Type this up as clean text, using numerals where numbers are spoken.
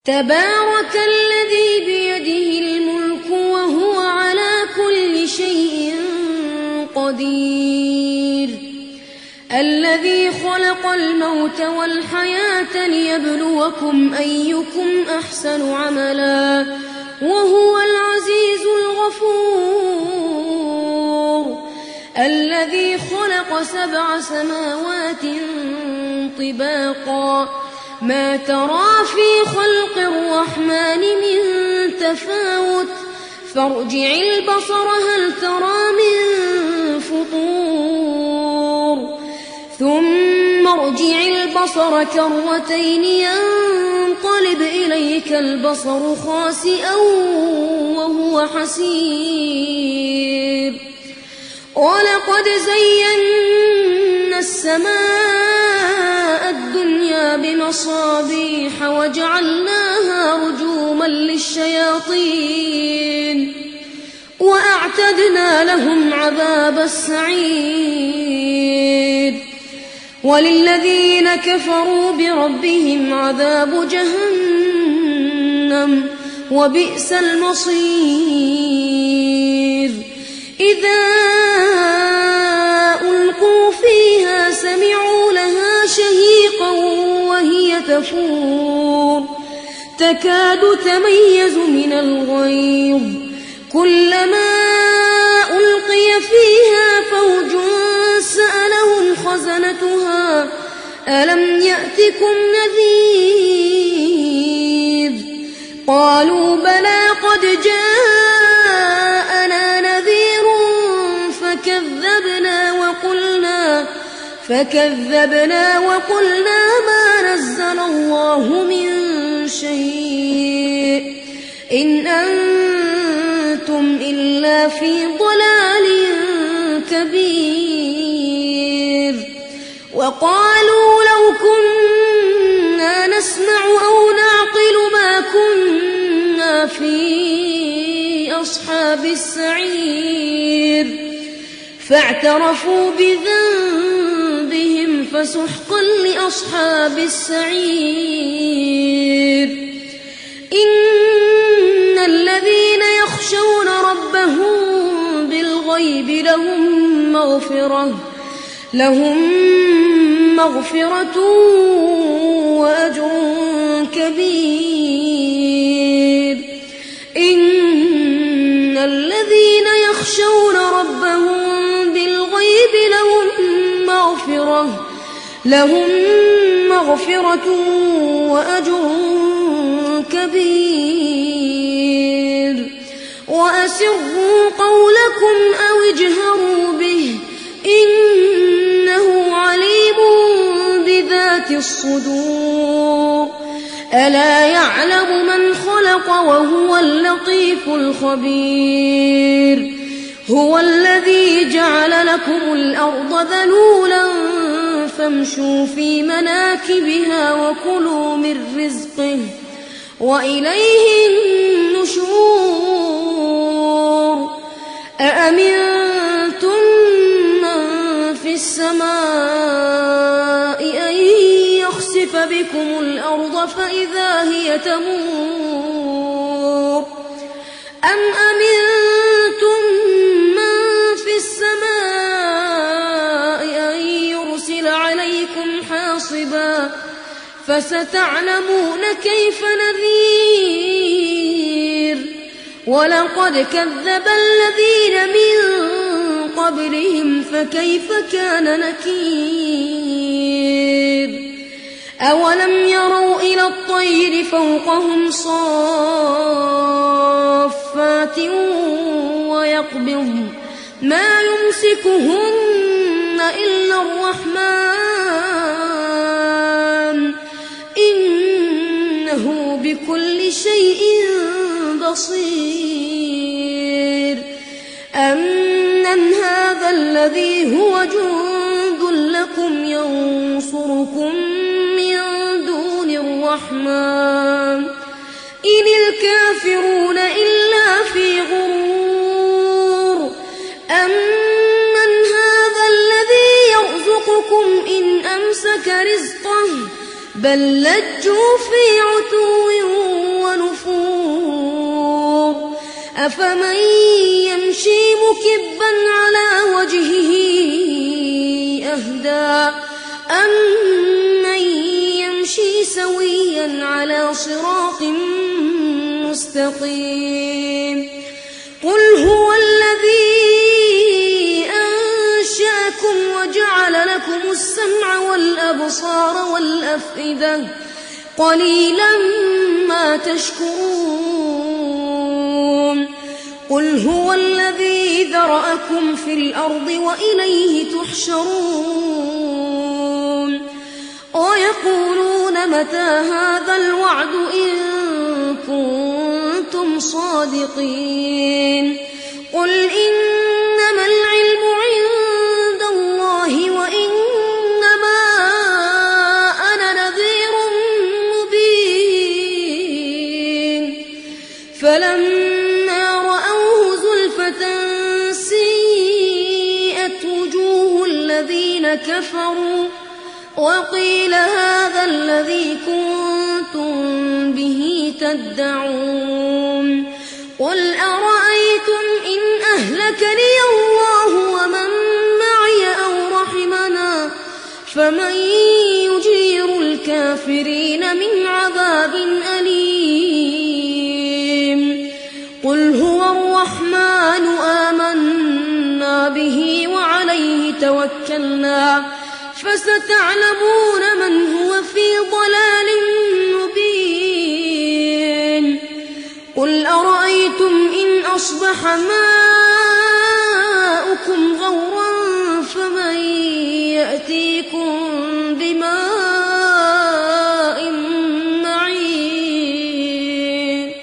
تبارك الذي بيده الملك وهو على كل شيء قدير الذي خلق الموت والحياة ليبلوكم أيكم أحسن عملا وهو العزيز الغفور الذي خلق 7 سماوات طباقا ما ترى في خلق الرحمن من تفاوت فارجع البصر هل ترى من فطور ثم ارجع البصر كرتين ينقلب إليك البصر خاسئا وهو حسير ولقد زينا السماء الدنيا بمصابيح وجعلناها رجوما للشياطين وأعتدنا لهم عذاب السعير وللذين كفروا بربهم عذاب جهنم وبئس المصير إذا ألقوا فيها سمعوا لها شهيقا وهي تفور تكاد تميز من الغيظ كلما ألقي فيها فوج سألهم خزنتها ألم يأتكم نذير قالوا بلى قد جاءنا نذير فكذبنا وقلنا ما نزل الله من شيء إن أنتم إلا في ضلال كبير وقالوا لو كنا نسمع أو نعقل ما كنا في أصحاب السعير فاعترفوا بذنبهم فسحقا لأصحاب السعير إن الذين يخشون ربهم بالغيب لهم مغفرة وأجر كبير إن الذين يخشون ربهم بالغيب لهم مغفرة وأجر كبير وأسروا قولكم أو اجهروا به إنه عليم بذات الصدور ألا يعلم من خلق وهو اللطيف الخبير هو الذي جعل لكم الأرض ذلولا فامشوا في مناكبها وكلوا من رزقه وإليه النشور أأمنتم من في السماء أن يخسف بكم الأرض فإذا هي تمور أم أمنتم من في السماء أن يرسل عليكم حاصبا فستعلمون كيف نذير ولقد كذب الذين من قبلهم فكيف كان نكير أولم يروا إلى الطير فوقهم صافات ويقبضن ما يمسكهن إلا الرحمن إنه بكل شيء بصير أمن هذا الذي هو جند لكم ينصركم من دون الرحمن إن الكافرون إلا في غرور أمن هذا الذي يرزقكم إن أمسك رزقه بل لجوا في عتو أفمن يمشي مكبا على وجهه أهدى أمن يمشي سويا على صراط مستقيم قل هو الذي أنشأكم وجعل لكم السمع والأبصار والأفئدة قليلا ما تشكرون قل هو الذي ذرأكم في الأرض وإليه تحشرون ويقولون متى هذا الوعد إن كنتم صادقين قل إنما العلم عند الله وإنما أنا نذير مبين فلما رأوه زلفة سيئت وجوه الذين كفروا وقيل هذا الذي كنتم به تدعون قل أرأيتم إن أهلكني الله ومن معي أو رحمنا فمن يجير الكافرين من عذاب أليم قل هو الرحمن آمنا به وعليه توكلنا فستعلمون من هو في ضلال مبين قل أرأيتم إن أصبح ماؤكم غورا فمن يأتيكم بماء